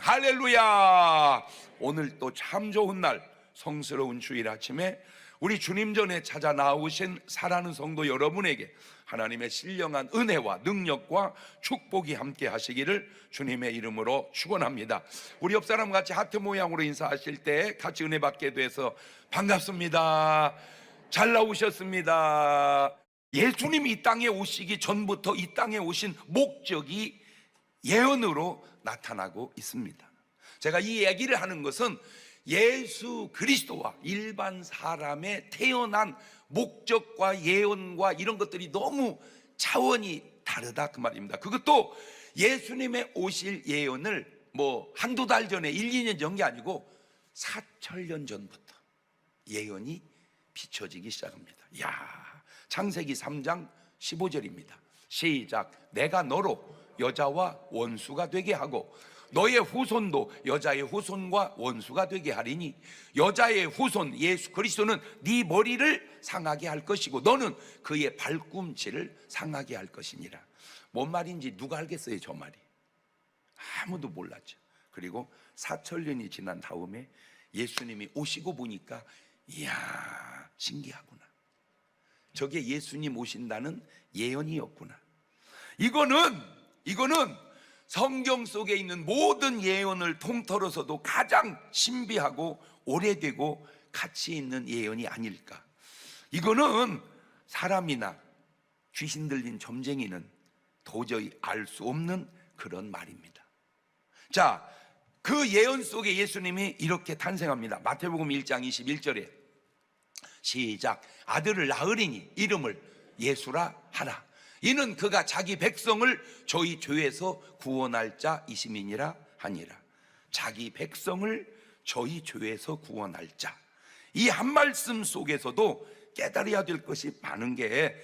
할렐루야. 오늘 또 참 좋은 날, 성스러운 주일 아침에 우리 주님 전에 찾아 나오신 사랑하는 성도 여러분에게 하나님의 신령한 은혜와 능력과 축복이 함께 하시기를 주님의 이름으로 축원합니다. 우리 옆 사람 같이 하트 모양으로 인사하실 때 같이 은혜 받게 돼서 반갑습니다. 잘 나오셨습니다. 예수님이 이 땅에 오시기 전부터 이 땅에 오신 목적이 예언으로 나타나고 있습니다. 제가 이 얘기를 하는 것은 예수 그리스도와 일반 사람의 태어난 목적과 예언과 이런 것들이 너무 차원이 다르다 그 말입니다. 그것도 예수님의 오실 예언을 뭐 한두 달 전에 1, 2년 전 게 아니고 4,000년 전부터 예언이 비춰지기 시작합니다. 이야, 창세기 3장 15절입니다. 시작. 내가 너로 여자와 원수가 되게 하고 너의 후손도 여자의 후손과 원수가 되게 하리니 여자의 후손 예수 그리스도는 네 머리를 상하게 할 것이고 너는 그의 발꿈치를 상하게 할 것이니라. 뭔 말인지 누가 알겠어요? 저 말이 아무도 몰랐죠. 그리고 4,000년이 지난 다음에 예수님이 오시고 보니까 이야, 신기하구나. 저게 예수님 오신다는 예언이었구나. 이거는 성경 속에 있는 모든 예언을 통틀어서도 가장 신비하고 오래되고 가치 있는 예언이 아닐까. 이거는 사람이나 귀신 들린 점쟁이는 도저히 알 수 없는 그런 말입니다. 자, 그 예언 속에 예수님이 이렇게 탄생합니다. 마태복음 1장 21절에 시작. 아들을 낳으리니 이름을 예수라 하라. 이는 그가 자기 백성을 저희 죄에서 구원할 자 이심이니라 하니라. 자기 백성을 저희 죄에서 구원할 자. 이 한 말씀 속에서도 깨달아야 될 것이 많은 게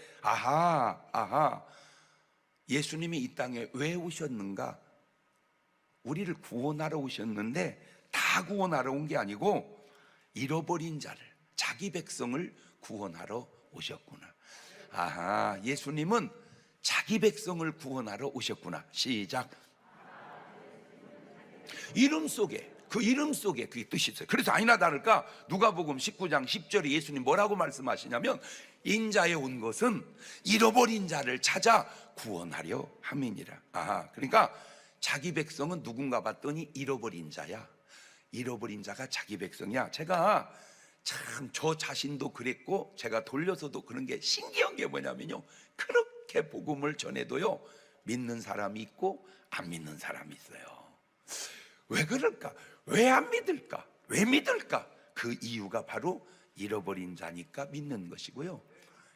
예수님이 이 땅에 왜 오셨는가? 우리를 구원하러 오셨는데 다 구원하러 온 게 아니고 잃어버린 자를, 자기 백성을 구원하러 오셨구나. 예수님은 자기 백성을 구원하러 오셨구나. 시작. 이름 속에, 그 이름 속에 그게 뜻이 있어요. 그래서 아니나 다를까 누가복음 19장 10절에 예수님 뭐라고 말씀하시냐면 인자에 온 것은 잃어버린 자를 찾아 구원하려 함이니라. 그러니까 자기 백성은 누군가 봤더니 잃어버린 자야. 잃어버린 자가 자기 백성이야. 제가 참 저 자신도 그랬고 제가 돌려서도 그런 게 신기한 게 뭐냐면요, 그렇게 복음을 전해도요 믿는 사람이 있고 안 믿는 사람이 있어요. 왜 그럴까? 왜 안 믿을까? 왜 믿을까? 그 이유가 바로 잃어버린 자니까 믿는 것이고요,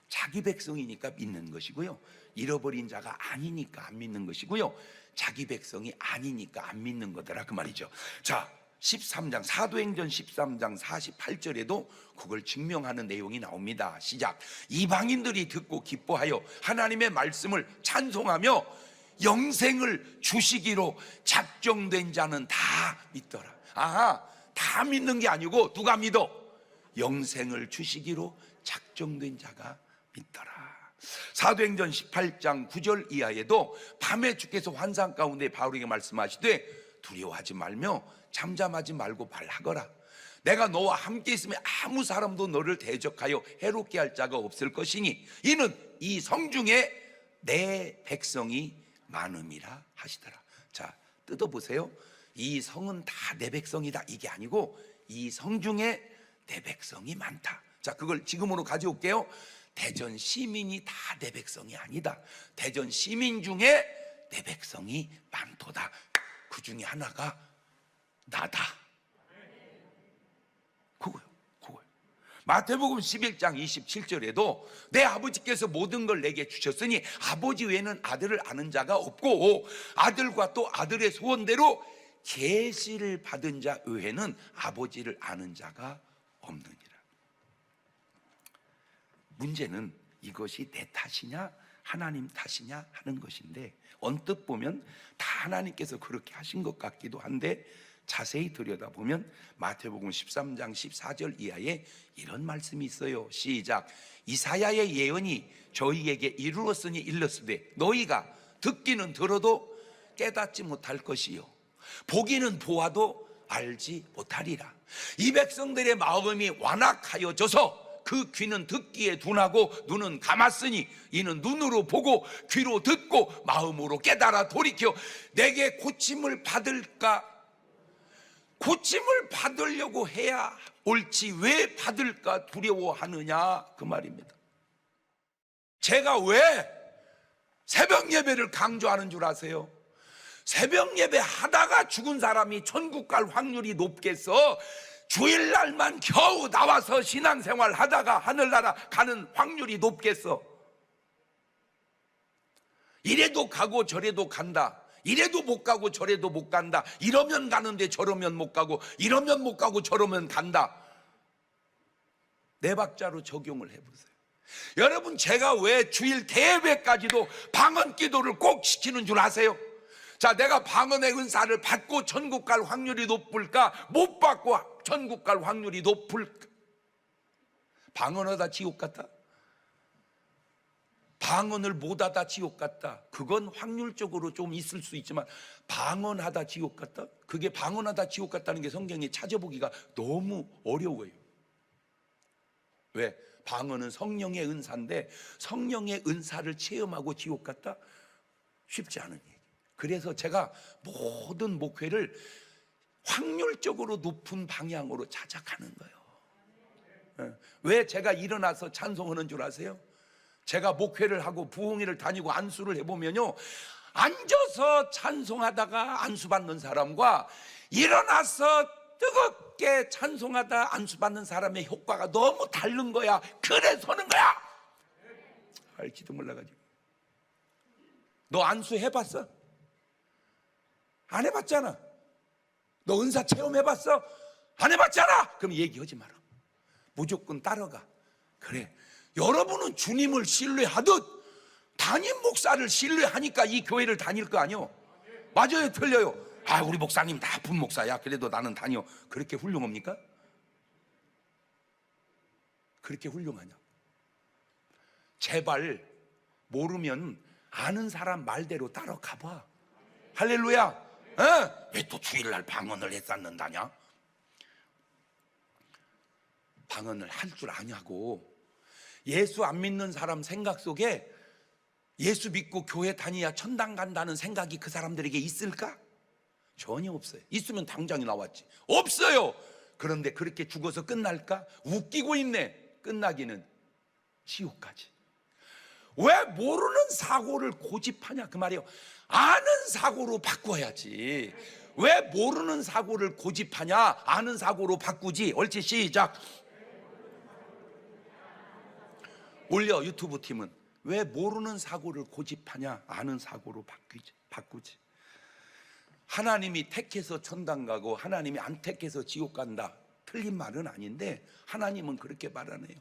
자기 백성이니까 믿는 것이고요, 잃어버린 자가 아니니까 안 믿는 것이고요, 자기 백성이 아니니까 안 믿는 거더라 그 말이죠. 자, 13장 사도행전 13장 48절에도 그걸 증명하는 내용이 나옵니다. 시작. 이방인들이 듣고 기뻐하여 하나님의 말씀을 찬송하며 영생을 주시기로 작정된 자는 다 믿더라. 다 믿는 게 아니고 누가 믿어? 영생을 주시기로 작정된 자가 믿더라. 사도행전 18장 9절 이하에도 밤에 주께서 환상 가운데 바울에게 말씀하시되 두려워하지 말며 잠잠하지 말고 말하거라. 내가 너와 함께 있으면 아무 사람도 너를 대적하여 해롭게 할 자가 없을 것이니 이는 이 성중에 내 백성이 많음이라 하시더라. 자, 뜯어보세요. 이 성은 다 내 백성이다 이게 아니고 이 성중에 내 백성이 많다. 자, 그걸 지금으로 가져올게요. 대전 시민이 다 내 백성이 아니다. 대전 시민 중에 내 백성이 많도다. 그 중에 하나가 나다. 그거요. 마태복음 11장 27절에도 내 아버지께서 모든 걸 내게 주셨으니 아버지 외에는 아들을 아는 자가 없고 아들과 또 아들의 소원대로 계시를 받은 자 외에는 아버지를 아는 자가 없느니라. 문제는 이것이 내 탓이냐 하나님 탓이냐 하는 것인데 언뜻 보면 다 하나님께서 그렇게 하신 것 같기도 한데 자세히 들여다보면 마태복음 13장 14절 이하에 이런 말씀이 있어요. 시작. 이사야의 예언이 저희에게 이루었으니 일렀으되 너희가 듣기는 들어도 깨닫지 못할 것이요 보기는 보아도 알지 못하리라. 이 백성들의 마음이 완악하여져서 그 귀는 듣기에 둔하고 눈은 감았으니 이는 눈으로 보고 귀로 듣고 마음으로 깨달아 돌이켜 내게 고침을 받을까? 고침을 받으려고 해야 옳지 왜 받을까 두려워하느냐 그 말입니다. 제가 왜 새벽 예배를 강조하는 줄 아세요? 새벽 예배 하다가 죽은 사람이 천국 갈 확률이 높겠어? 주일날만 겨우 나와서 신앙생활 하다가 하늘나라 가는 확률이 높겠어? 이래도 가고 저래도 간다. 이래도 못 가고 저래도 못 간다. 이러면 가는데 저러면 못 가고, 이러면 못 가고 저러면 간다. 네 박자로 적용을 해보세요. 여러분, 제가 왜 주일 대예배까지도 방언 기도를 꼭 시키는 줄 아세요? 자, 내가 방언의 은사를 받고 천국 갈 확률이 높을까? 못 받고 천국 갈 확률이 높을까? 방언하다 지옥 갔다? 방언을 못하다 지옥 갔다? 그건 확률적으로 좀 있을 수 있지만 방언하다 지옥 갔다? 그게 방언하다 지옥 갔다는 게 성경에 찾아보기가 너무 어려워요. 왜? 방언은 성령의 은사인데 성령의 은사를 체험하고 지옥 갔다? 쉽지 않은 얘기. 그래서 제가 모든 목회를 확률적으로 높은 방향으로 찾아가는 거예요. 왜 제가 일어나서 찬송하는 줄 아세요? 제가 목회를 하고 부흥회를 다니고 안수를 해보면요, 앉아서 찬송하다가 안수 받는 사람과 일어나서 뜨겁게 찬송하다 안수 받는 사람의 효과가 너무 다른 거야. 그래 서는 거야. 알지도 몰라가지고. 너 안수 해봤어? 안 해봤잖아. 너 은사 체험해봤어? 안 해봤잖아. 그럼 얘기하지 마라. 무조건 따라가. 그래, 여러분은 주님을 신뢰하듯 담임 목사를 신뢰하니까 이 교회를 다닐 거 아니요? 맞아요, 틀려요? 아, 우리 목사님 나쁜 목사야, 그래도 나는 다녀. 그렇게 훌륭합니까? 그렇게 훌륭하냐? 제발 모르면 아는 사람 말대로 따라가봐. 할렐루야. 왜 또 주일날 방언을 했었는다냐? 방언을 할 줄 아냐고. 예수 안 믿는 사람 생각 속에 예수 믿고 교회 다니야 천당 간다는 생각이 그 사람들에게 있을까? 전혀 없어요. 있으면 당장이 나왔지. 없어요. 그런데 그렇게 죽어서 끝날까? 웃기고 있네. 끝나기는 지옥까지. 왜 모르는 사고를 고집하냐 그 말이에요. 아는 사고로 바꿔야지. 왜 모르는 사고를 고집하냐? 아는 사고로 바꾸지. 옳지, 시작. 올려, 유튜브 팀은. 왜 모르는 사고를 고집하냐? 아는 사고로 바꾸지. 하나님이 택해서 천당 가고 하나님이 안 택해서 지옥 간다, 틀린 말은 아닌데 하나님은 그렇게 말하네요.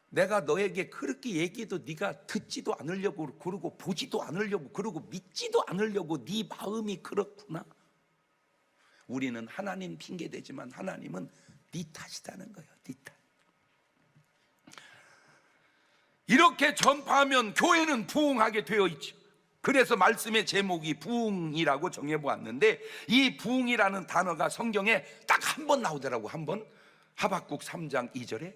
내가 너에게 그렇게 얘기해도 네가 듣지도 않으려고 그러고 보지도 않으려고 그러고 믿지도 않으려고 네 마음이 그렇구나. 우리는 하나님 핑계대지만 하나님은 네 탓이라는 거예요. 네 탓. 이렇게 전파하면 교회는 부흥하게 되어 있죠. 그래서 말씀의 제목이 부흥이라고 정해보았는데 이 부흥이라는 단어가 성경에 딱 한 번 나오더라고. 한 번. 하박국 3장 2절에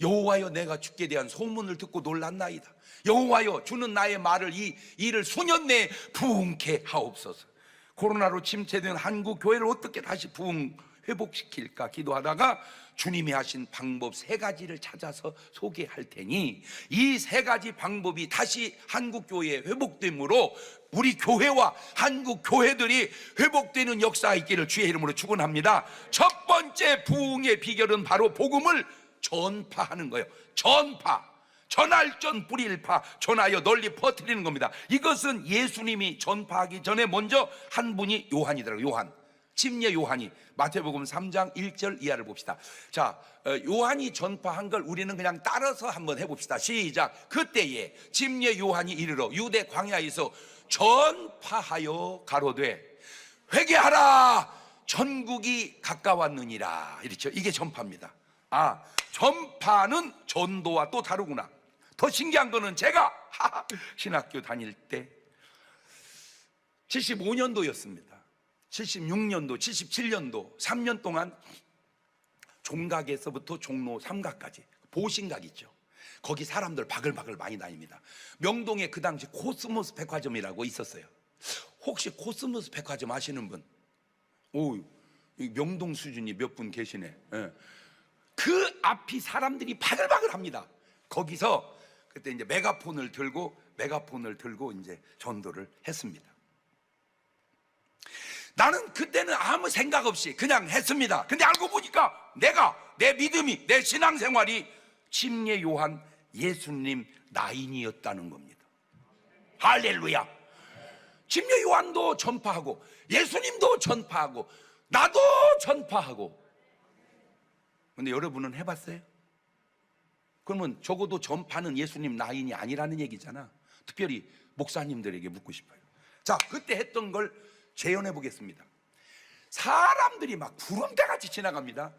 여호와여, 내가 주께 대한 소문을 듣고 놀랐나이다. 여호와여, 주는 나의 말을 이 일을 수년 내에 부흥케 하옵소서. 코로나로 침체된 한국 교회를 어떻게 다시 부흥 회복시킬까 기도하다가 주님이 하신 방법 3가지를 찾아서 소개할 테니 이 3가지 방법이 다시 한국 교회에 회복됨으로 우리 교회와 한국 교회들이 회복되는 역사가 있기를 주의 이름으로 축원합니다. 첫 번째 부흥의 비결은 바로 복음을 전파하는 거예요. 전파. 전할전 뿌릴파, 전하여 널리 퍼뜨리는 겁니다. 이것은 예수님이 전파하기 전에 먼저 한 분이 요한이더라고요. 요한, 침례 요한이. 마태복음 3장 1절 이하를 봅시다. 자, 요한이 전파한 걸 우리는 그냥 따라서 한번 해봅시다. 시작. 그때에 침례 요한이 이르러 유대 광야에서 전파하여 가로되 회개하라, 전국이 가까웠느니라. 이렇죠. 이게 전파입니다. 아, 전파는 전도와 또 다르구나. 더 신기한 거는 제가 신학교 다닐 때 75년도였습니다. 76년도, 77년도 3년 동안 종각에서부터 종로 3각까지 보신각 있죠. 거기 사람들 바글바글 많이 다닙니다. 명동에 그 당시 코스모스 백화점이라고 있었어요. 혹시 코스모스 백화점 아시는 분? 오, 명동 수준이 몇 분 계시네. 예. 그 앞이 사람들이 바글바글합니다. 거기서 그때 이제 메가폰을 들고 이제 전도를 했습니다. 나는 그때는 아무 생각 없이 그냥 했습니다. 근데 알고 보니까 내 믿음이, 내 신앙생활이 침례 요한 예수님 라인이었다는 겁니다. 할렐루야. 침례 요한도 전파하고 예수님도 전파하고 나도 전파하고. 근데 여러분은 해봤어요? 그러면 적어도 전파는 예수님 라인이 아니라는 얘기잖아. 특별히 목사님들에게 묻고 싶어요. 자, 그때 했던 걸 재현해 보겠습니다. 사람들이 막 구름대같이 지나갑니다.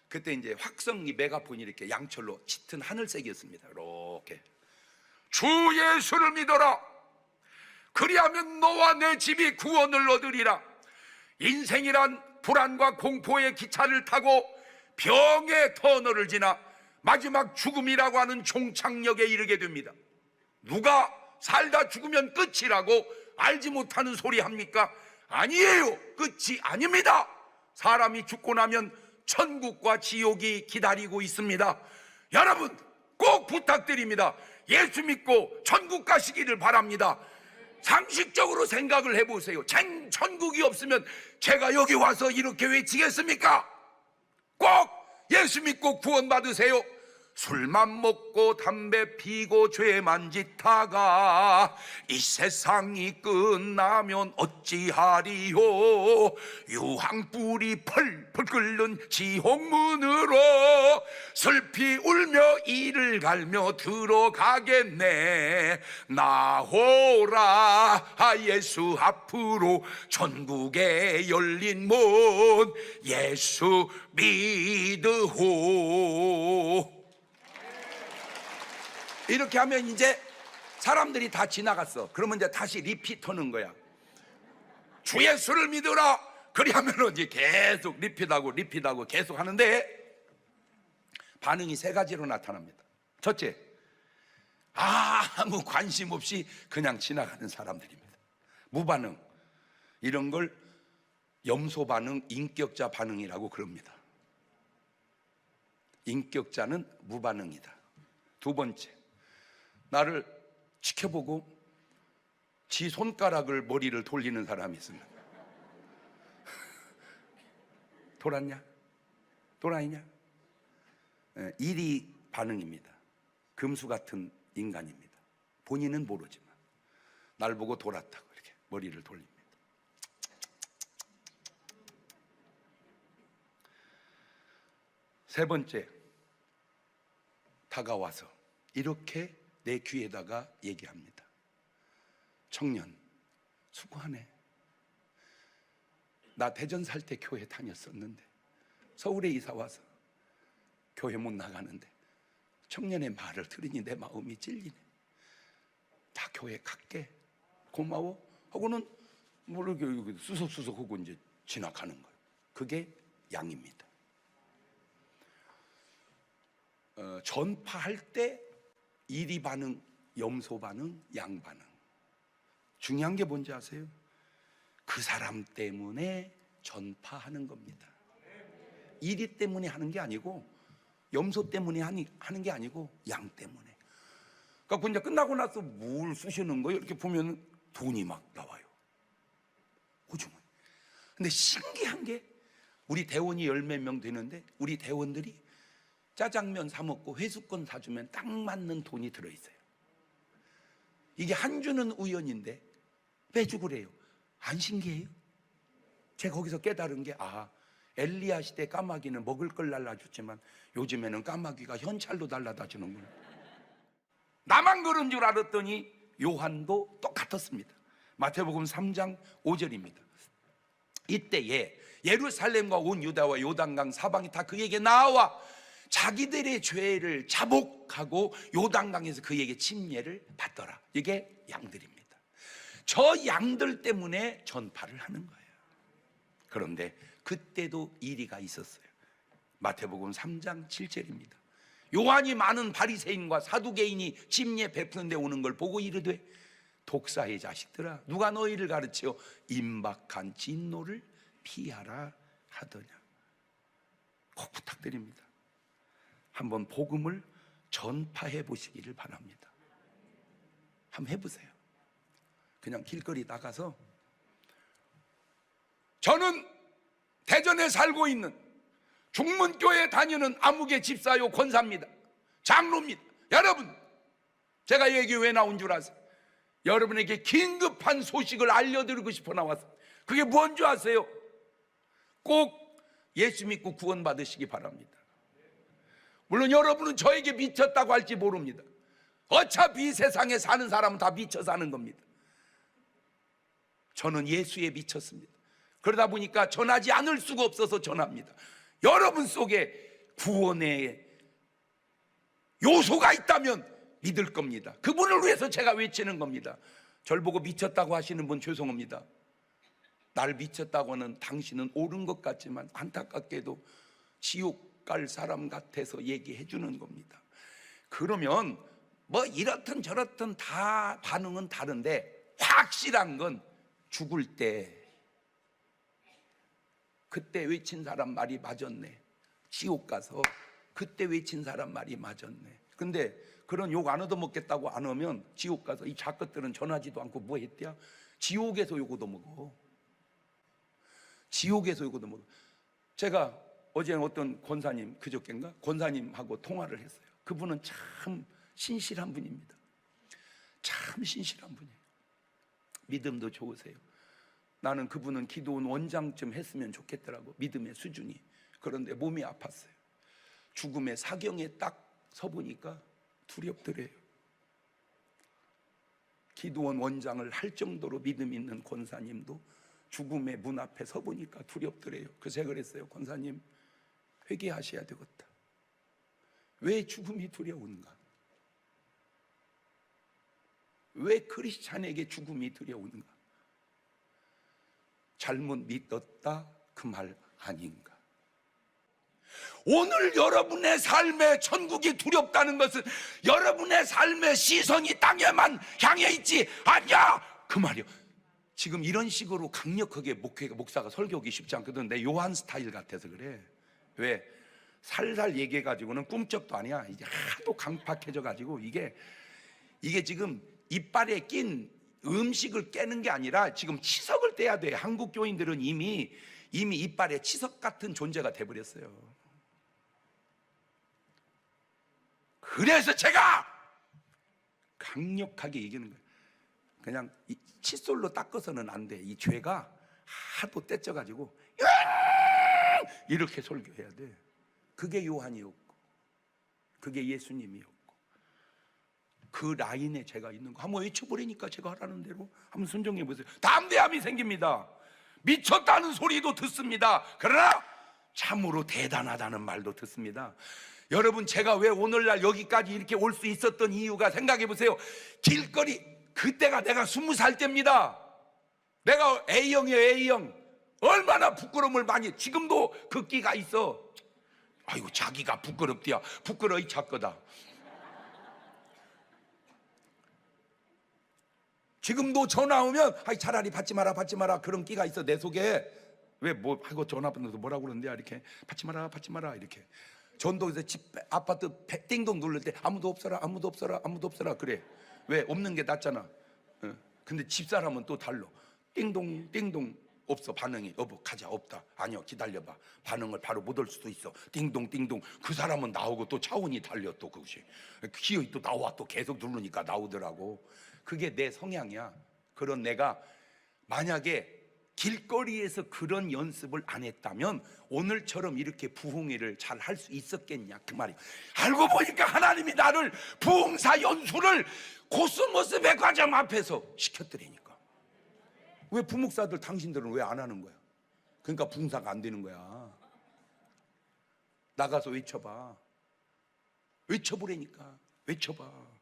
그때 이제 확성기 메가폰이 이렇게 양철로 짙은 하늘색이었습니다. 이렇게 주 예수를 믿어라. 그리하면 너와 내 집이 구원을 얻으리라. 인생이란 불안과 공포의 기차를 타고 병의 터널을 지나 마지막 죽음이라고 하는 종착역에 이르게 됩니다. 누가 살다 죽으면 끝이라고 알지 못하는 소리 합니까? 아니에요. 끝이 아닙니다. 사람이 죽고 나면 천국과 지옥이 기다리고 있습니다. 여러분 꼭 부탁드립니다. 예수 믿고 천국 가시기를 바랍니다. 상식적으로 생각을 해보세요. 천국이 없으면 제가 여기 와서 이렇게 외치겠습니까? 꼭 예수 믿고 구원 받으세요. 술만 먹고 담배 피고 죄만 짓다가 이 세상이 끝나면 어찌하리요. 유황불이 펄펄 끓는 지옥문으로 슬피 울며 이를 갈며 들어가겠네. 나오라 예수 앞으로 천국에 열린 문 예수 믿으호. 이렇게 하면 이제 사람들이 다 지나갔어. 그러면 이제 다시 리피트하는 거야. 주 예수를 믿으라. 그리하면 이제 계속 리피트하고 계속 하는데 반응이 세 가지로 나타납니다. 첫째, 아무 관심 없이 그냥 지나가는 사람들입니다. 무반응. 이런 걸 염소 반응, 인격자 반응이라고 그럽니다. 인격자는 무반응이다. 두 번째, 나를 지켜보고 지 손가락을 머리를 돌리는 사람이 있습니다. 돌았냐? 돌아있냐? 일이 반응입니다. 금수 같은 인간입니다. 본인은 모르지만 날 보고 돌았다고 이렇게 머리를 돌립니다. 세 번째, 다가와서 이렇게 내 귀에다가 얘기합니다. 청년, 수고하네. 나 대전 살 때 교회 다녔었는데 서울에 이사 와서 교회 못 나가는데 청년의 말을 들으니 내 마음이 찔리네. 다 교회 갈게. 고마워. 하고는 모르게 수석수석 하고 이제 지나가는 거예요. 그게 양입니다. 전파할 때 이리 반응, 염소 반응, 양 반응. 중요한 게 뭔지 아세요? 그 사람 때문에 전파하는 겁니다. 이리 때문에 하는 게 아니고 염소 때문에 하는 게 아니고 양 때문에. 그러니까 이제 끝나고 나서 뭘 쓰시는 거예요? 이렇게 보면 돈이 막 나와요. 호주머니. 근데 신기한 게 우리 대원이 10몇 명 되는데 우리 대원들이 짜장면 사 먹고 회수권 사주면 딱 맞는 돈이 들어있어요. 이게 한 주는 우연인데 빼주고 그래요. 안 신기해요? 제가 거기서 깨달은 게 엘리야 시대 까마귀는 먹을 걸 날라줬지만 요즘에는 까마귀가 현찰로 날라다 주는구나. 나만 그런 줄 알았더니 요한도 똑같았습니다. 마태복음 3장 5절입니다. 이때에 예루살렘과 온 유다와 요단강 사방이 다 그에게 나와 자기들의 죄를 자복하고 요단강에서 그에게 침례를 받더라. 이게 양들입니다. 저 양들 때문에 전파를 하는 거예요. 그런데 그때도 이리가 있었어요. 마태복음 3장 7절입니다. 요한이 많은 바리새인과 사두개인이 침례 베푸는데 오는 걸 보고 이르되 독사의 자식들아, 누가 너희를 가르치어 임박한 진노를 피하라 하더냐. 꼭 부탁드립니다. 한번 복음을 전파해 보시기를 바랍니다. 한번 해보세요. 그냥 길거리 나가서, 저는 대전에 살고 있는 중문교회 다니는 아무개 집사요 권사입니다. 장로입니다. 여러분, 제가 여기 왜 나온 줄 아세요? 여러분에게 긴급한 소식을 알려드리고 싶어 나왔어요. 그게 뭔 줄 아세요? 꼭 예수 믿고 구원 받으시기 바랍니다. 물론 여러분은 저에게 미쳤다고 할지 모릅니다. 어차피 이 세상에 사는 사람은 다 미쳐 사는 겁니다. 저는 예수에 미쳤습니다. 그러다 보니까 전하지 않을 수가 없어서 전합니다. 여러분 속에 구원의 요소가 있다면 믿을 겁니다. 그분을 위해서 제가 외치는 겁니다. 절 보고 미쳤다고 하시는 분 죄송합니다. 날 미쳤다고는 당신은 옳은 것 같지만 안타깝게도 지옥 갈 사람 같아서 얘기해 주는 겁니다. 그러면 뭐 이렇든 저렇든 다 반응은 다른데 확실한 건 죽을 때 그때 외친 사람 말이 맞았네. 지옥 가서 그때 외친 사람 말이 맞았네. 근데 그런 욕 안 얻어먹겠다고 안 하면 지옥 가서 이 작것들은 전하지도 않고 뭐 했대야? 지옥에서 욕 얻어먹어. 지옥에서 욕 얻어먹어. 제가 어제 어떤 권사님, 그저께인가? 권사님하고 통화를 했어요. 그분은 참 신실한 분입니다. 참 신실한 분이에요. 믿음도 좋으세요. 나는 그분은 기도원 원장쯤 했으면 좋겠더라고, 믿음의 수준이. 그런데 몸이 아팠어요. 죽음의 사경에 딱 서보니까 두렵더래요. 기도원 원장을 할 정도로 믿음 있는 권사님도 죽음의 문 앞에 서보니까 두렵더래요. 그래서 제가 그랬어요. 권사님, 회개하셔야 되겠다. 왜 죽음이 두려운가? 왜 크리스찬에게 죽음이 두려운가? 잘못 믿었다 그 말 아닌가? 오늘 여러분의 삶에 천국이 두렵다는 것은 여러분의 삶의 시선이 땅에만 향해 있지 않냐 그 말이요. 지금 이런 식으로 강력하게 목사가 설교하기 쉽지 않거든. 내 요한 스타일 같아서 그래. 왜? 살살 얘기해가지고는 꿈쩍도 아니야. 이제 하도 강팍해져가지고 이게 지금 이빨에 낀 음식을 깨는 게 아니라 지금 치석을 떼야 돼. 한국 교인들은 이미 이빨에 치석 같은 존재가 돼버렸어요. 그래서 제가 강력하게 얘기하는 거예요. 그냥 이 칫솔로 닦아서는 안 돼. 이 죄가 하도 떼져가지고 이렇게 설교해야 돼. 그게 요한이었고 그게 예수님이었고 그 라인에 제가 있는 거 한번 외쳐버리니까 제가 하라는 대로 한번 순종해 보세요. 담대함이 생깁니다. 미쳤다는 소리도 듣습니다. 그러나 참으로 대단하다는 말도 듣습니다. 여러분, 제가 왜 오늘날 여기까지 이렇게 올 수 있었던 이유가 생각해 보세요. 길거리, 그때가 내가 20살 때입니다. 내가 A형이에요. A형. 얼마나 부끄러움을 많이, 지금도 그 끼가 있어. 아이고, 자기가 부끄럽디야. 부끄러워 이 작거다. 지금도 전화 오면 아이 차라리 받지 마라 그런 끼가 있어 내 속에. 왜 뭐 하고 전화 받는데 뭐라고 그러는데 이렇게 받지 마라 이렇게. 전도에서 집 아파트 띵동 누를 때 아무도 없어라 그래. 왜? 없는 게 낫잖아. 근데 집사람은 또 달라. 띵동 없어. 반응이. 여보 가자. 없다. 아니요 기다려봐. 반응을 바로 못 올 수도 있어. 띵동 그 사람은 나오고 또 차원이 달려. 또 그것이 기어이 또 나와. 또 계속 누르니까 나오더라고. 그게 내 성향이야. 그런 내가 만약에 길거리에서 그런 연습을 안 했다면 오늘처럼 이렇게 부흥회를 잘 할 수 있었겠냐 그 말이야. 알고 보니까 하나님이 나를 부흥사 연수를 코스모스 백화점 앞에서 시켰더라니까. 왜 부목사들 당신들은 왜 안 하는 거야? 그러니까 부흥사가 안 되는 거야. 나가서 외쳐보라니까. 외쳐봐.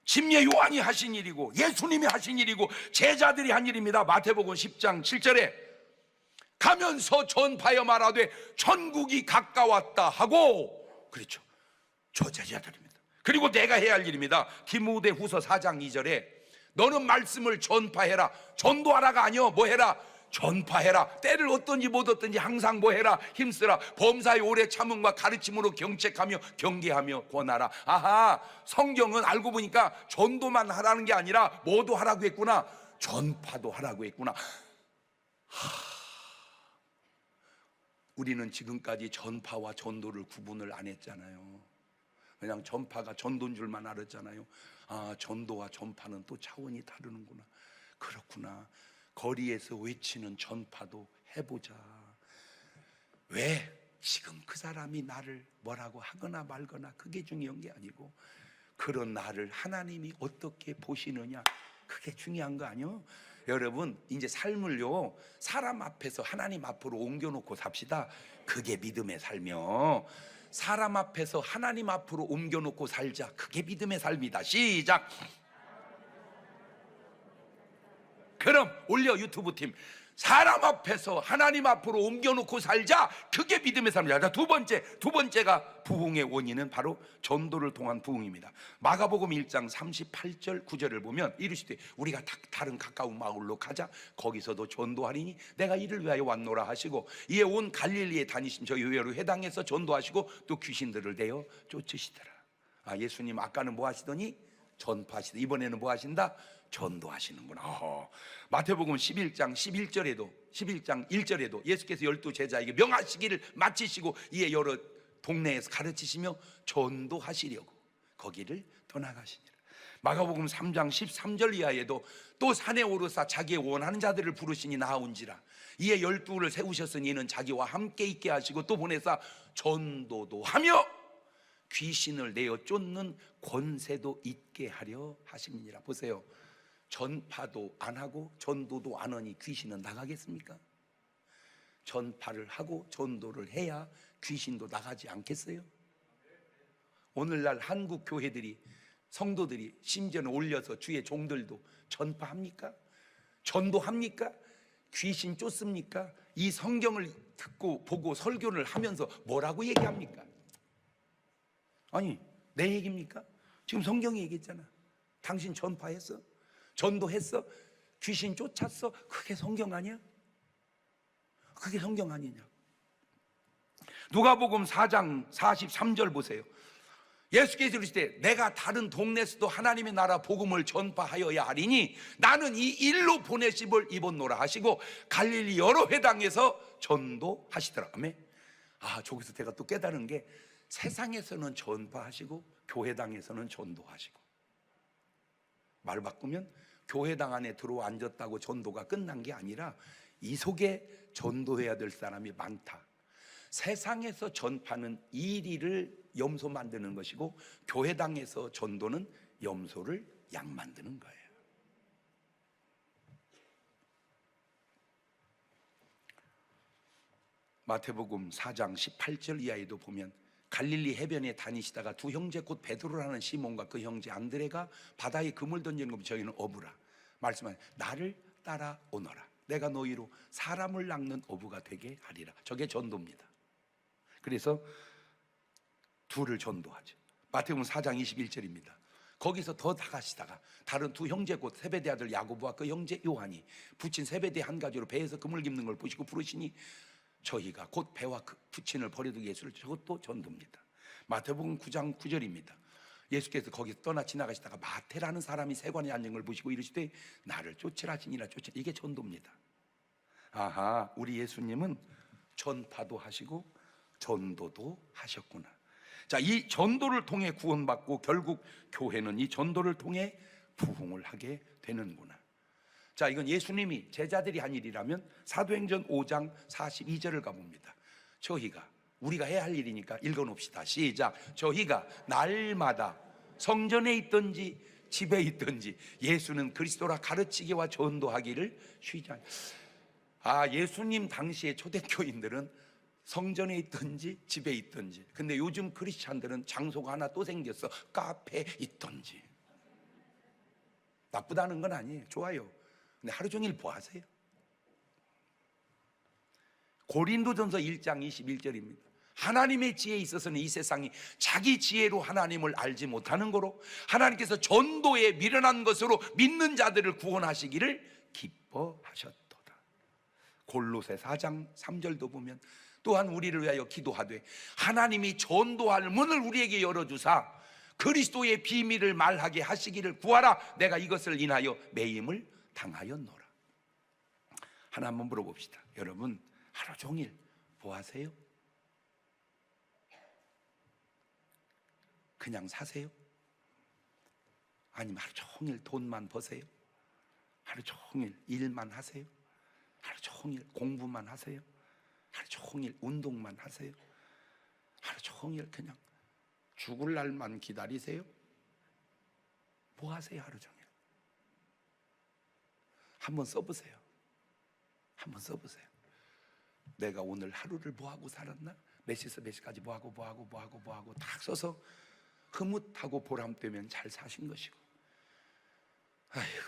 침례 요한이 하신 일이고 예수님이 하신 일이고 제자들이 한 일입니다. 마태복음 10장 7절에 가면서 전파하여 말하되 천국이 가까웠다 하고, 그렇죠, 저 제자들입니다. 그리고 내가 해야 할 일입니다. 디모데후서 4장 2절에 너는 말씀을 전파해라. 전도하라가 아니요, 뭐 해라? 전파해라. 때를 어떤지 못 어떤지 항상 뭐 해라? 힘쓰라. 범사의 오래 참음과 가르침으로 경책하며 경계하며 권하라. 아하, 성경은 알고 보니까 전도만 하라는 게 아니라 뭐도 하라고 했구나. 전파도 하라고 했구나. 우리는 지금까지 전파와 전도를 구분을 안 했잖아요. 그냥 전파가 전도인 줄만 알았잖아요. 아, 전도와 전파는 또 차원이 다르는구나. 그렇구나. 거리에서 외치는 전파도 해보자. 왜? 지금 그 사람이 나를 뭐라고 하거나 말거나 그게 중요한 게 아니고, 그런 나를 하나님이 어떻게 보시느냐, 그게 중요한 거 아니요? 여러분, 이제 삶을요, 사람 앞에서 하나님 앞으로 옮겨놓고 삽시다. 그게 믿음의 삶이요. 사람 앞에서 하나님 앞으로 옮겨놓고 살자. 그게 믿음의 삶이다. 시작. 그럼 올려, 유튜브 팀. 사람 앞에서 하나님 앞으로 옮겨놓고 살자. 그게 믿음의 삶이다. 자, 두 번째가 부흥의 원인은 바로 전도를 통한 부흥입니다. 마가복음 1장 38절 9절을 보면 이르시되 우리가 다른 가까운 마을로 가자. 거기서도 전도하리니 내가 이를 위하여 왔노라 하시고, 이에 온 갈릴리에 다니신 저희 의외로 회당에서 전도하시고 또 귀신들을 내어 쫓으시더라. 아, 예수님 아까는 뭐 하시더니 전파하시다. 이번에는 뭐 하신다? 전도하시는구나. 마태복음 11장 1절에도 예수께서 12 제자에게 명하시기를 마치시고 이에 여러 동네에서 가르치시며 전도하시려고 거기를 떠나가시니라. 마가복음 3장 13절 이하에도 또 산에 오르사 자기의 원하는 자들을 부르시니 나아온지라. 이에 12를 세우셨으니 이는 자기와 함께 있게 하시고 또 보내사 전도도 하며 귀신을 내어 쫓는 권세도 있게 하려 하심이니라. 보세요. 전파도 안 하고 전도도 안 하니 귀신은 나가겠습니까? 전파를 하고 전도를 해야 귀신도 나가지 않겠어요? 오늘날 한국 교회들이, 성도들이, 심지어는 올려서 주의 종들도 전파합니까? 전도합니까? 귀신 쫓습니까? 이 성경을 듣고 보고 설교를 하면서 뭐라고 얘기합니까? 아니, 내 얘기입니까? 지금 성경이 얘기했잖아. 당신 전파했어? 전도했어? 귀신 쫓았어? 그게 성경 아니야? 그게 성경 아니냐? 누가복음 4장 43절 보세요. 예수께서 이르시되 내가 다른 동네에서도 하나님의 나라 복음을 전파하여야 하리니 나는 이 일로 보내심을 입었노라 하시고 갈릴리 여러 회당에서 전도하시더라. 아멘. 아, 저기서 제가 또 깨달은 게, 세상에서는 전파하시고 교회당에서는 전도하시고, 말 바꾸면 교회당 안에 들어와 앉았다고 전도가 끝난 게 아니라 이 속에 전도해야 될 사람이 많다. 세상에서 전파는 이리를 염소 만드는 것이고 교회당에서 전도는 염소를 양 만드는 거예요. 마태복음 4장 18절 이하에도 보면 갈릴리 해변에 다니시다가 두 형제 곧 베드로라는 시몬과 그 형제 안드레가 바다에 그물 던지는 것, 저희는 어부라 말씀하니 나를 따라오너라. 내가 너희로 사람을 낚는 어부가 되게 하리라. 저게 전도입니다. 그래서 둘을 전도하죠. 마태복음 4장 21절입니다. 거기서 더 나가시다가 다른 두 형제 곧 세베대 아들 야고보와 그 형제 요한이 붙인 세베대 한 가지로 배에서 그물 깁는 걸 보시고 부르시니 저희가 곧 배와 그 부친을 버려두기 예수를, 저것도 전도입니다. 마태복음 9장 9절입니다. 예수께서 거기서 떠나 지나가시다가 마태라는 사람이 세관에 앉은 걸 보시고 이르시되 나를 쫓으라 하시니라. 쫓으라, 이게 전도입니다. 아하, 우리 예수님은 전파도 하시고 전도도 하셨구나. 자, 이 전도를 통해 구원받고 결국 교회는 이 전도를 통해 부흥을 하게 되는구나. 자, 이건 예수님이 제자들이 한 일이라면 사도행전 5장 42절을 가봅니다. 저희가, 우리가 해야 할 일이니까 읽어놓읍시다. 시작. 저희가 날마다 성전에 있든지 집에 있든지 예수는 그리스도라 가르치기와 전도하기를 쉬지 않. 아, 예수님 당시의 초대교인들은 성전에 있든지 집에 있든지. 근데 요즘 크리스찬들은 장소가 하나 또 생겼어. 카페에 있든지. 나쁘다는 건 아니에요. 좋아요. 근데 하루 종일 뭐 하세요? 고린도전서 1장 21절입니다. 하나님의 지혜에 있어서는 이 세상이 자기 지혜로 하나님을 알지 못하는 거로 하나님께서 전도에 미련한 것으로 믿는 자들을 구원하시기를 기뻐하셨도다. 골로새 4장 3절도 보면 또한 우리를 위하여 기도하되 하나님이 전도할 문을 우리에게 열어주사 그리스도의 비밀을 말하게 하시기를 구하라. 내가 이것을 인하여 매임을 당하였노라. 하나 한번 물어봅시다. 여러분 하루 종일 뭐 하세요? 그냥 사세요? 아니면 하루 종일 돈만 버세요? 하루 종일 일만 하세요? 하루 종일 공부만 하세요? 하루 종일 운동만 하세요? 하루 종일 그냥 죽을 날만 기다리세요? 뭐 하세요 하루 종일? 한번 써보세요. 한번 써보세요. 내가 오늘 하루를 뭐 하고 살았나? 몇 시에서 몇 시까지 뭐 하고 딱 써서 흐뭇하고 보람되면 잘 사신 것이고, 아이고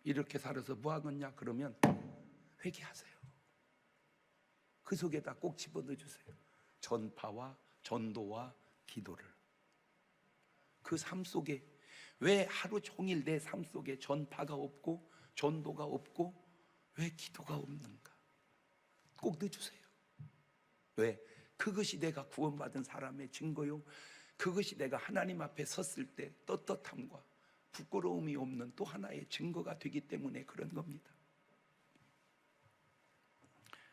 이렇게 살아서 뭐 하겠냐 그러면 회개하세요. 그 속에다 꼭 집어넣어 주세요. 전파와 전도와 기도를. 그 삶 속에 왜 하루 종일 내 삶 속에 전파가 없고 전도가 없고 왜 기도가 없는가? 꼭 넣어주세요. 왜? 그것이 내가 구원받은 사람의 증거요, 그것이 내가 하나님 앞에 섰을 때 떳떳함과 부끄러움이 없는 또 하나의 증거가 되기 때문에 그런 겁니다.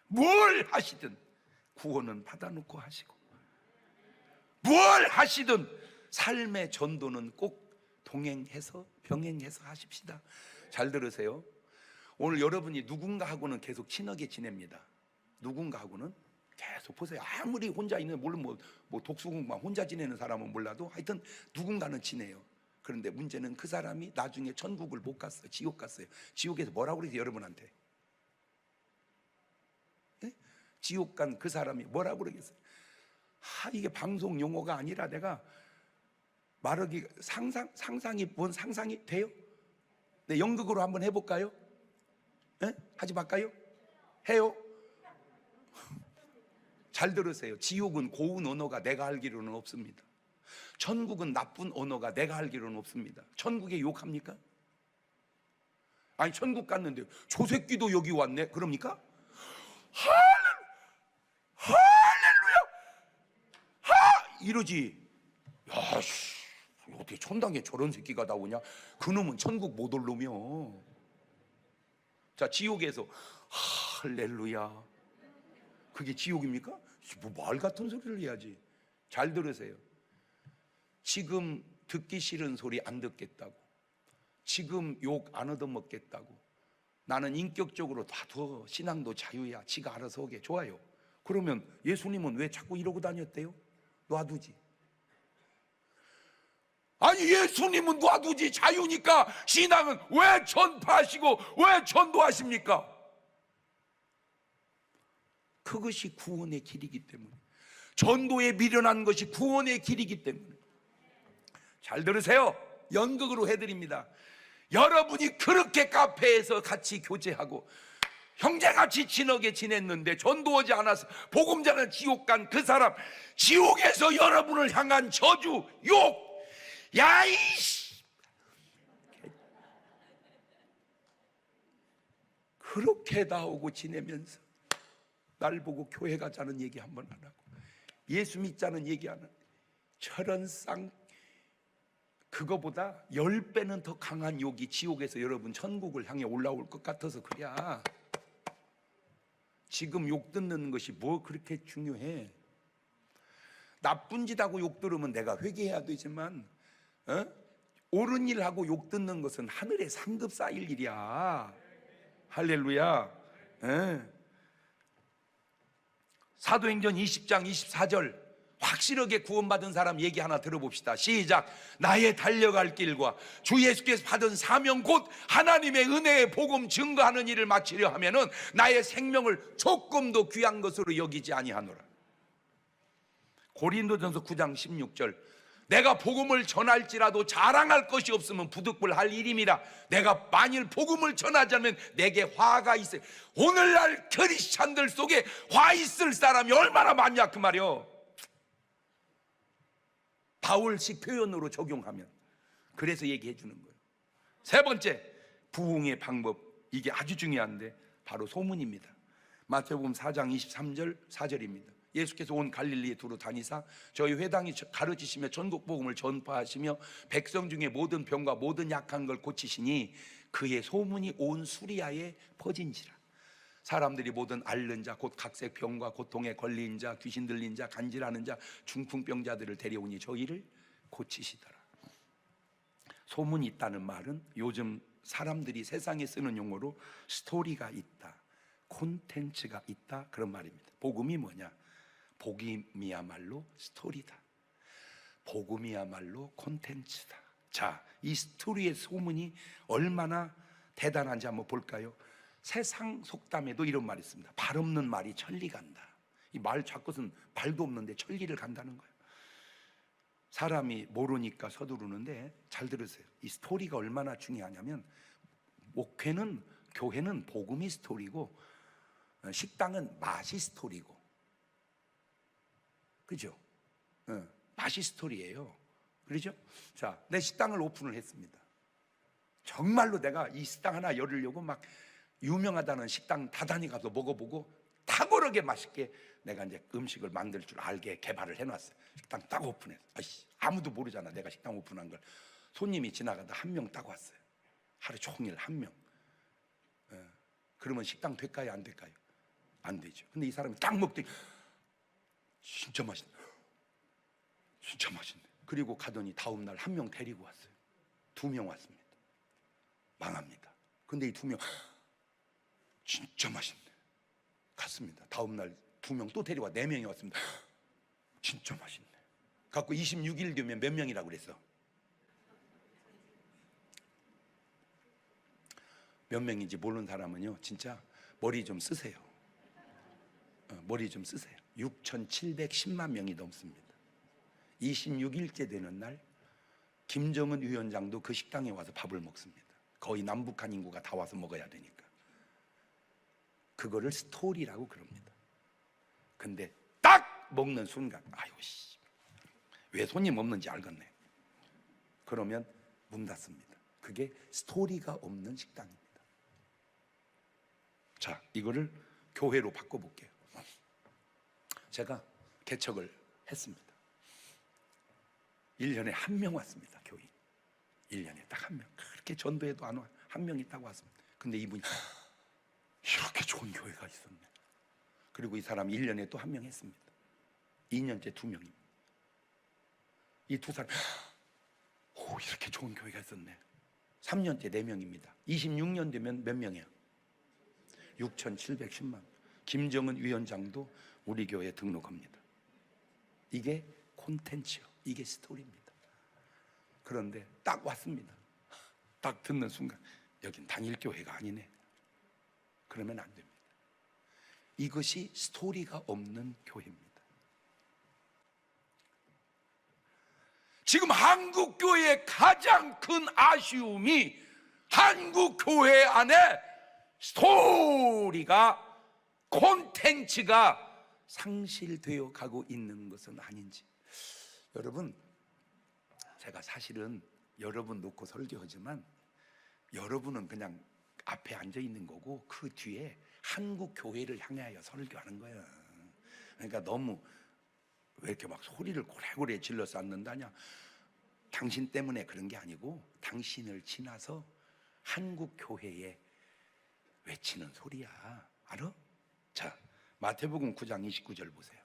뭘 하시든 구원은 받아놓고 하시고, 뭘 하시든 삶의 전도는 꼭 동행해서 병행해서 하십시다. 잘 들으세요. 오늘 여러분이 누군가하고는 계속 친하게 지냅니다. 누군가하고는 계속 보세요. 아무리 혼자 있는, 물론 뭐 독수공방 혼자 지내는 사람은 몰라도 하여튼 누군가는 지내요. 그런데 문제는 그 사람이 나중에 천국을 못 갔어요. 지옥 갔어요. 지옥에서 뭐라고 그래서 여러분한테? 네? 지옥 간 그 사람이 뭐라고 그러겠어요? 이게 방송 용어가 아니라 내가 말하기 상상이 뭔 상상이 돼요? 네, 연극으로 한번 해볼까요? 네? 하지 말까요? 해요? 잘 들으세요. 지옥은 고운 언어가 내가 알기로는 없습니다. 천국은 나쁜 언어가 내가 알기로는 없습니다. 천국에 욕합니까? 아니 천국 갔는데 저 새끼도 여기 왔네 그럽니까? 할렐루야 이러지. 야씨 어떻게 천당에 저런 새끼가 나오냐? 그놈은 천국 못 올 놈이요. 자, 지옥에서 할렐루야 그게 지옥입니까? 뭐 말 같은 소리를 해야지. 잘 들으세요. 지금 듣기 싫은 소리 안 듣겠다고, 지금 욕 안 얻어먹겠다고, 나는 인격적으로 놔둬, 신앙도 자유야, 지가 알아서 오게. 좋아요. 그러면 예수님은 왜 자꾸 이러고 다녔대요? 놔두지. 아니 예수님은 놔두지, 자유니까 신앙은 왜 전파하시고 왜 전도하십니까? 그것이 구원의 길이기 때문에, 전도에 미련한 것이 구원의 길이기 때문에. 잘 들으세요. 연극으로 해드립니다. 여러분이 그렇게 카페에서 같이 교제하고 형제같이 친하게 지냈는데 전도하지 않아서 복음 전하는 지옥 간 그 사람, 지옥에서 여러분을 향한 저주, 욕, 야이씨, 그렇게 나오고 지내면서 날 보고 교회 가자는 얘기 한 번 안 하고 예수 믿자는 얘기 안 하고, 저런 그거보다 10배는 더 강한 욕이 지옥에서 여러분 천국을 향해 올라올 것 같아서 그래야. 지금 욕 듣는 것이 뭐 그렇게 중요해? 나쁜 짓 하고 욕 들으면 내가 회개해야 되지만 옳은 일 하고 욕 듣는 것은 하늘에 상급 쌓일 일이야. 할렐루야. 사도행전 20장 24절 확실하게 구원받은 사람 얘기 하나 들어봅시다. 시작. 나의 달려갈 길과 주 예수께서 받은 사명 곧 하나님의 은혜의 복음 증거하는 일을 마치려 하면은 나의 생명을 조금도 귀한 것으로 여기지 아니하노라. 고린도전서 9장 16절 내가 복음을 전할지라도 자랑할 것이 없으면 부득불할 일임이라. 내가 만일 복음을 전하자면 내게 화가 있어요. 오늘날 크리스찬들 속에 화 있을 사람이 얼마나 많냐 그 말이요. 바울식 표현으로 적용하면. 그래서 얘기해 주는 거예요. 세 번째, 부흥의 방법, 이게 아주 중요한데 바로 소문입니다. 마태복음 4장 23절 4절입니다. 예수께서 온 갈릴리에 두루 다니사 저희 회당이 가르치시며 전국 복음을 전파하시며 백성 중에 모든 병과 모든 약한 걸 고치시니 그의 소문이 온 수리아에 퍼진지라. 사람들이 모든 앓는 자 곧 각색 병과 고통에 걸린 자, 귀신 들린 자, 간질하는 자, 중풍병자들을 데려오니 저희를 고치시더라. 소문이 있다는 말은 요즘 사람들이 세상에 쓰는 용어로 스토리가 있다, 콘텐츠가 있다, 그런 말입니다. 복음이 뭐냐? 복음이야말로 스토리다. 복음이야말로 콘텐츠다. 자, 이 스토리의 소문이 얼마나 대단한지 한번 볼까요? 세상 속담에도 이런 말이 있습니다. 발 없는 말이 천리 간다. 이 말 좌것은 발도 없는데 천리를 간다는 거예요. 사람이 모르니까 서두르는데 잘 들으세요. 이 스토리가 얼마나 중요하냐면, 목회는, 교회는 복음이 스토리고 식당은 맛이 스토리고, 그죠? 맛이 스토리예요. 그렇죠? 자, 내 식당을 오픈을 했습니다. 정말로 내가 이 식당 하나 열으려고 막 유명하다는 식당 다 다니가서 먹어보고 탁월하게 맛있게 내가 이제 음식을 만들 줄 알게 개발을 해놨어요. 식당 딱 오픈했어. 아무도 모르잖아, 내가 식당 오픈한 걸. 손님이 지나가다 한 명 딱 왔어요. 하루 종일 한 명. 그러면 식당 될까요, 안 될까요? 안 되죠. 근데 이 사람이 딱 먹더니 진짜 맛있네, 진짜 맛있네. 그리고 가더니 다음날 한 명 데리고 왔어요. 2명 왔습니다. 망합니다. 근데 이 2명 진짜 맛있네. 갔습니다. 다음날 2명 또 데리고 와 4명이 왔습니다. 진짜 맛있네. 갖고 26일 되면 몇 명이라고 그랬어? 몇 명인지 모르는 사람은요, 진짜 머리 좀 쓰세요. 머리 좀 쓰세요. 6,710만 명이 넘습니다. 26일째 되는 날 김정은 위원장도 그 식당에 와서 밥을 먹습니다. 거의 남북한 인구가 다 와서 먹어야 되니까. 그거를 스토리라고 그럽니다. 근데 딱 먹는 순간, 아유 씨, 왜 손님 없는지 알겠네. 그러면 문 닫습니다. 그게 스토리가 없는 식당입니다. 자, 이거를 교회로 바꿔볼게요. 제가 개척을 했습니다. 1년에 1명 왔습니다. 교인 1년에 딱 1명. 그렇게 전도해도 안 와. 1명 있다고 왔습니다. 근데 이분이 이렇게 좋은 교회가 있었네. 그리고 이 사람이 1년에 또 1명 했습니다. 2년째 2명입니다. 이 두 사람, 오, 이렇게 좋은 교회가 있었네. 3년째 4명입니다. 26년 되면 몇 명이야? 6,710만. 김정은 위원장도 우리 교회에 등록합니다. 이게 콘텐츠요. 이게 스토리입니다. 그런데 딱 왔습니다. 딱 듣는 순간, 여긴 단일교회가 아니네. 그러면 안 됩니다. 이것이 스토리가 없는 교회입니다. 지금 한국 교회의 가장 큰 아쉬움이 한국 교회 안에 스토리가, 콘텐츠가 상실되어 가고 있는 것은 아닌지. 여러분, 제가 사실은 여러분 놓고 설교하지만 여러분은 그냥 앞에 앉아 있는 거고 그 뒤에 한국 교회를 향하여 설교하는 거예요. 그러니까 너무 왜 이렇게 막 소리를 고래고래 질러서 앉는다냐. 당신 때문에 그런 게 아니고 당신을 지나서 한국 교회에 외치는 소리야. 알아? 자, 마태복음 9장 29절 보세요.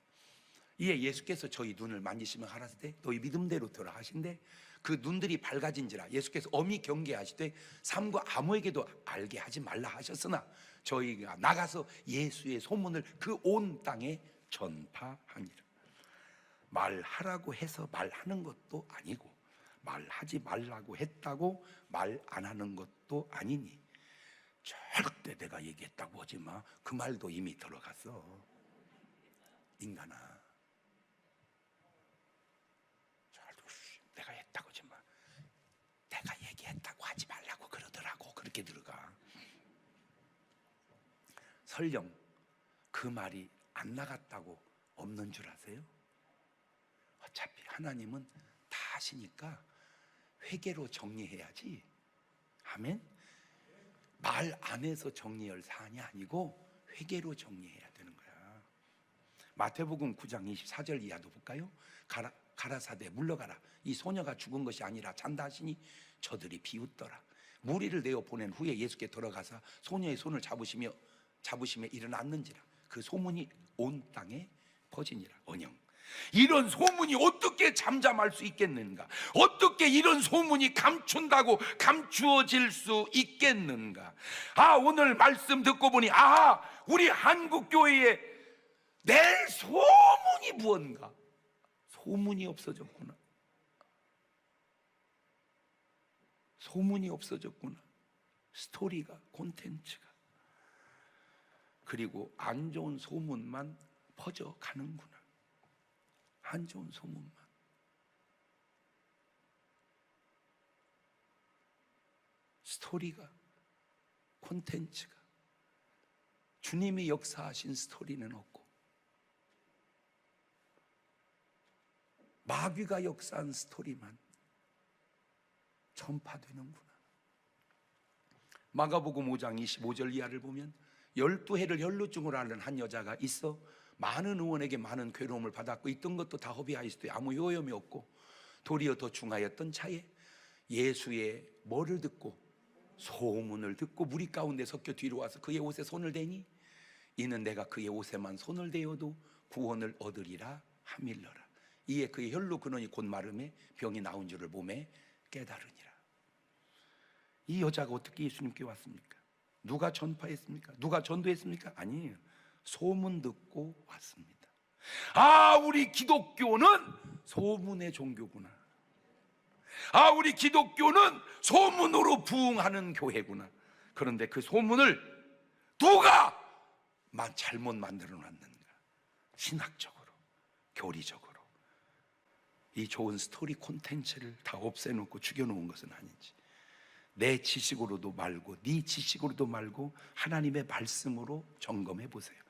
이에 예수께서 저희 눈을 만지시며 하라사대 너희 믿음대로 들어 하신대 그 눈들이 밝아진지라. 예수께서 엄히 경계하시되 삼가 아무에게도 알게 하지 말라 하셨으나 저희가 나가서 예수의 소문을 그 온 땅에 전파하니라. 말하라고 해서 말하는 것도 아니고 말하지 말라고 했다고 말 안 하는 것도 아니니 절대 내가 얘기했다고 하지 마. 그 말도 이미 들어갔어. 인간아, 잘 어떻게 들어가? 설령 그 말이 안 나갔다고 없는 줄 아세요? 어차피 하나님은 다 아시니까 회개로 정리해야지. 아멘? 말 안 해서 정리할 사안이 아니고 회개로 정리해야 되는 거야. 마태복음 9장 24절 이하도 볼까요? 가라사대 물러가라. 이 소녀가 죽은 것이 아니라 잔다 하시니 저들이 비웃더라. 무리를 내어 보낸 후에 예수께 들어가서 소녀의 손을 잡으시며 일어났는지라. 그 소문이 온 땅에 퍼지니라. 언영. 이런 소문이 어떻게 잠잠할 수 있겠는가? 어떻게 이런 소문이 감추어질 수 있겠는가? 오늘 말씀 듣고 보니 우리 한국교회에 낼 소문이 무언가? 소문이 없어졌구나. 소문이 없어졌구나. 스토리가, 콘텐츠가. 그리고 안 좋은 소문만 퍼져가는구나. 안 좋은 소문만. 스토리가, 콘텐츠가. 주님이 역사하신 스토리는 없고 마귀가 역사한 스토리만 전파되는구나. 마가복음 5장 25절 이하를 보면 12해를 혈루증으로 앓는 한 여자가 있어 많은 의원에게 많은 괴로움을 받았고 있던 것도 다 허비하였으되 아무 효험이 없고 도리어 더 중하였던 차에 예수의 뭐를 듣고? 소문을 듣고 무리 가운데 섞여 뒤로 와서 그의 옷에 손을 대니 이는 내가 그의 옷에만 손을 대어도 구원을 얻으리라 하밀러라. 이에 그의 혈루 근원이 곧 마름에 병이 나온 줄을 몸에 깨달으니라. 이 여자가 어떻게 예수님께 왔습니까? 누가 전파했습니까? 누가 전도했습니까? 아니에요. 소문 듣고 왔습니다. 우리 기독교는 소문의 종교구나. 우리 기독교는 소문으로 부흥하는 교회구나. 그런데 그 소문을 누가 잘못 만들어 놨는가? 신학적으로, 교리적으로. 이 좋은 스토리 콘텐츠를 다 없애놓고 죽여놓은 것은 아닌지, 내 지식으로도 말고 네 지식으로도 말고 하나님의 말씀으로 점검해 보세요.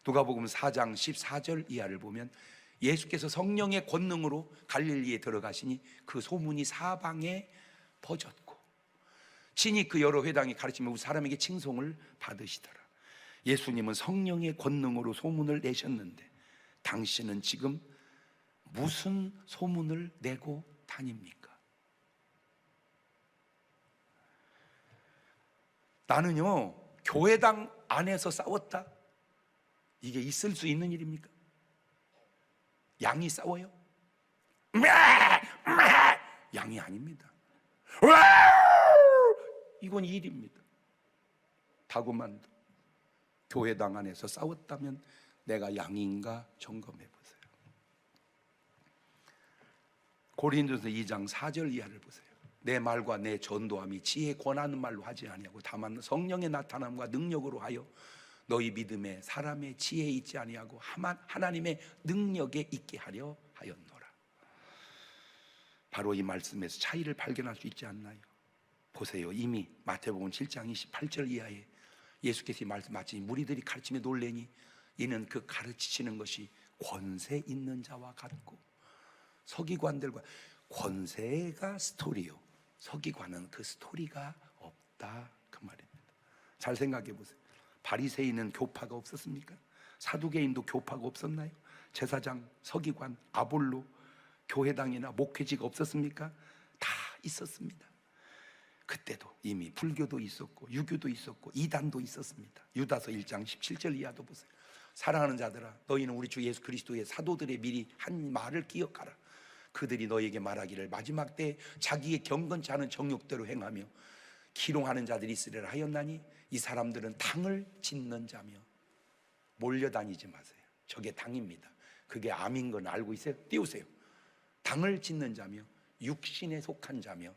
누가복음 4장 14절 이하를 보면 예수께서 성령의 권능으로 갈릴리에 들어가시니 그 소문이 사방에 퍼졌고 친히 그 여러 회당이 가르치며 사람에게 칭송을 받으시더라. 예수님은 성령의 권능으로 소문을 내셨는데 당신은 지금 무슨 소문을 내고 다닙니까? 나는요, 교회당 안에서 싸웠다? 이게 있을 수 있는 일입니까? 양이 싸워요? 양이 아닙니다. 이건 일입니다. 다구만도 교회당 안에서 싸웠다면 내가 양인가 점검해 보세요. 고린도서 2장 4절 이하를 보세요. 내 말과 내 전도함이 지혜 권하는 말로 하지 아니하고 다만 성령의 나타남과 능력으로 하여 너희 믿음에 사람의 지혜에 있지 아니하고 하나님의 능력에 있게 하려 하였노라. 바로 이 말씀에서 차이를 발견할 수 있지 않나요? 보세요. 이미 마태복음 7장 28절 이하에 예수께서 이 말씀하시니 무리들이 가르치며 놀래니 이는 그 가르치시는 것이 권세 있는 자와 같고 서기관들과 권세가 스토리요, 서기관은 그 스토리가 없다, 그 말입니다. 잘 생각해 보세요. 바리새인은 교파가 없었습니까? 사두개인도 교파가 없었나요? 제사장, 서기관, 아볼로, 교회당이나 목회지가 없었습니까? 다 있었습니다. 그때도 이미 불교도 있었고 유교도 있었고 이단도 있었습니다. 유다서 1장 17절 이하도 보세요. 사랑하는 자들아, 너희는 우리 주 예수 그리스도의 사도들의 미리 한 말을 기억하라. 그들이 너희에게 말하기를 마지막 때 자기의 경건치 않은 정욕대로 행하며 기롱하는 자들이 있으리라 하였나니 이 사람들은 당을 짓는 자며. 몰려다니지 마세요. 저게 당입니다. 그게 암인 건 알고 있어요? 띄우세요. 당을 짓는 자며 육신에 속한 자며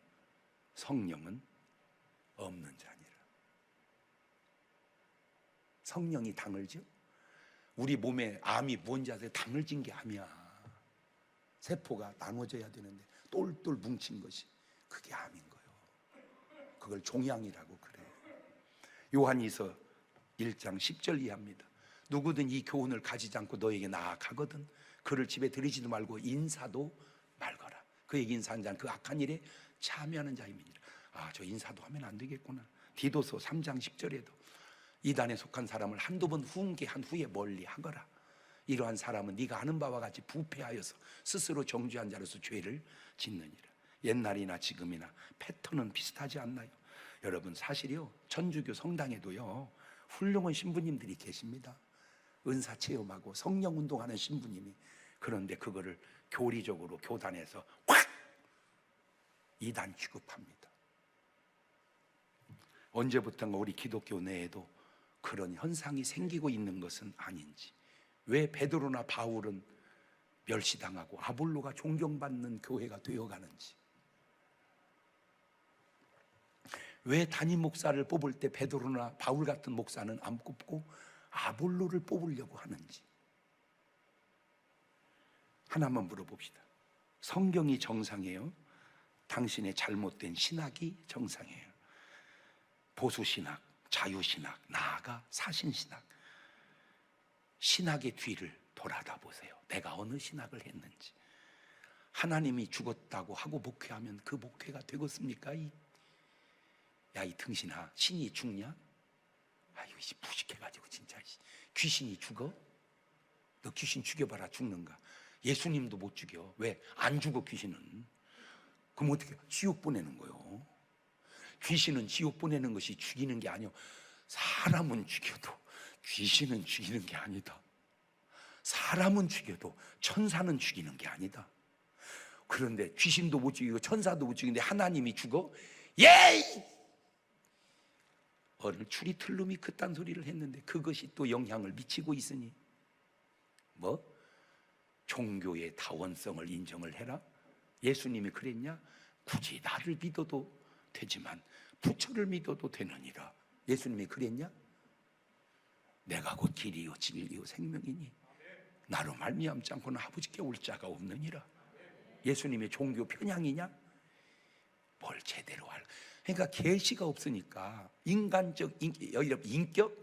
성령은 없는 자니라. 성령이 당을 지어? 우리 몸에 암이 뭔지 아세요? 당을 진 게 암이야. 세포가 나눠져야 되는데 똘똘 뭉친 것이 그게 암인 거예요. 그걸 종양이라고 그래요. 요한이서 1장 10절 이하입니다. 누구든 이 교훈을 가지지 않고 너에게 나아가거든 그를 집에 들이지도 말고 인사도 말거라. 그에게 인사한 자는 그 악한 일에 참여하는 자임이니라. 저 인사도 하면 안 되겠구나. 디도서 3장 10절에도 이단에 속한 사람을 한두 번 훈계한 후에 멀리 하거라. 이러한 사람은 네가 아는 바와 같이 부패하여서 스스로 정죄한 자로서 죄를 짓느니라. 옛날이나 지금이나 패턴은 비슷하지 않나요? 여러분, 사실이요, 천주교 성당에도요 훌륭한 신부님들이 계십니다. 은사 체험하고 성령 운동하는 신부님이. 그런데 그거를 교리적으로 교단에서 확 이단 취급합니다. 언제부턴가 우리 기독교 내에도 그런 현상이 생기고 있는 것은 아닌지, 왜 베드로나 바울은 멸시당하고 아볼로가 존경받는 교회가 되어가는지, 왜 담임 목사를 뽑을 때 베드로나 바울 같은 목사는 안 뽑고 아볼로를 뽑으려고 하는지 하나만 물어봅시다. 성경이 정상이에요? 당신의 잘못된 신학이 정상이에요? 보수신학, 자유신학, 나아가 사신신학, 신학의 뒤를 돌아다 보세요. 내가 어느 신학을 했는지. 하나님이 죽었다고 하고 목회하면 그 목회가 되겠습니까? 야, 이 등신아, 신이 죽냐? 아유, 이 무식해가지고 진짜. 귀신이 죽어? 너 귀신 죽여봐라, 죽는가? 예수님도 못 죽여. 왜? 안 죽어, 귀신은. 그럼 어떻게? 지옥 보내는 거요. 귀신은 지옥 보내는 것이 죽이는 게 아니요, 사람은 죽여도 귀신은 죽이는 게 아니다. 사람은 죽여도 천사는 죽이는 게 아니다. 그런데 귀신도 못 죽이고 천사도 못 죽이는데 하나님이 죽어? 예이! 어느 추리 틀름이 그딴 소리를 했는데 그것이 또 영향을 미치고 있으니 뭐? 종교의 다원성을 인정을 해라? 예수님이 그랬냐? 굳이 나를 믿어도 되지만 부처를 믿어도 되느니라. 예수님이 그랬냐? 내가 곧 길이요 진리요 생명이니 나로 말미암지 않고는 아버지께 올 자가 없느니라. 예수님의 종교 편향이냐? 뭘 제대로 할? 그러니까 계시가 없으니까 인간적 인격,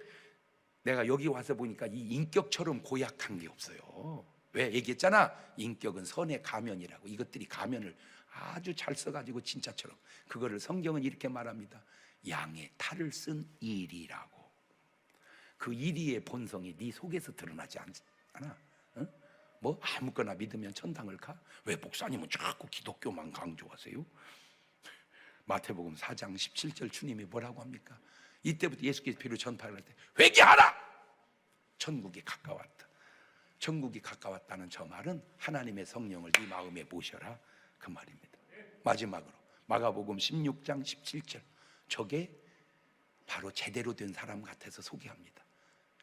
내가 여기 와서 보니까 이 인격처럼 고약한 게 없어요. 왜? 얘기했잖아, 인격은 선의 가면이라고. 이것들이 가면을 아주 잘 써가지고 진짜처럼. 그거를 성경은 이렇게 말합니다. 양의 탈을 쓴 이리라고. 그 이리의 본성이 네 속에서 드러나지 않아? 응? 뭐 아무거나 믿으면 천당을 가? 왜 목사님은 자꾸 기독교만 강조하세요? 마태복음 4장 17절 주님이 뭐라고 합니까? 이때부터 예수께서 피로 전파를 할 때 회개하라! 천국이 가까웠다. 천국이 가까웠다는 저 말은 하나님의 성령을 네 마음에 모셔라, 그 말입니다. 마지막으로 마가복음 16장 17절, 저게 바로 제대로 된 사람 같아서 소개합니다.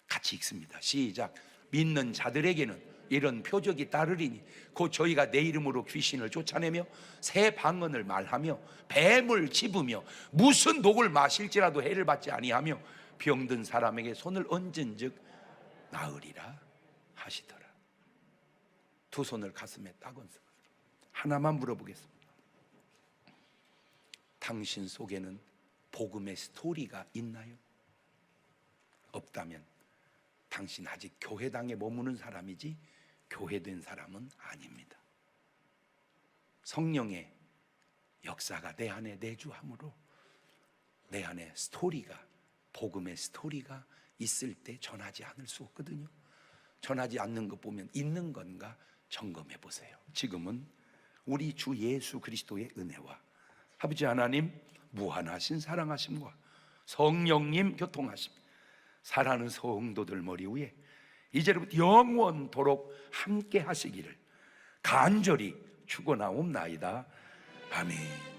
같이 읽습니다. 시작. 믿는 자들에게는 이런 표적이 따르리니 곧 저희가 내 이름으로 귀신을 쫓아내며 새 방언을 말하며 뱀을 집으며 무슨 독을 마실지라도 해를 받지 아니하며 병든 사람에게 손을 얹은즉 나으리라 하시더라. 두 손을 가슴에 딱 얹어. 하나만 물어보겠습니다. 당신 속에는 복음의 스토리가 있나요? 없다면 당신 아직 교회당에 머무는 사람이지 교회된 사람은 아닙니다. 성령의 역사가 내 안에 내주함으로 내 안에 스토리가, 복음의 스토리가 있을 때 전하지 않을 수 없거든요. 전하지 않는 것 보면 있는 건가 점검해 보세요. 지금은 우리 주 예수 그리스도의 은혜와 아버지 하나님 무한하신 사랑하심과 성령님 교통하심, 사랑하는 성도들 머리 위에 이제부터 영원토록 함께 하시기를 간절히 축원하옵나이다. 아멘.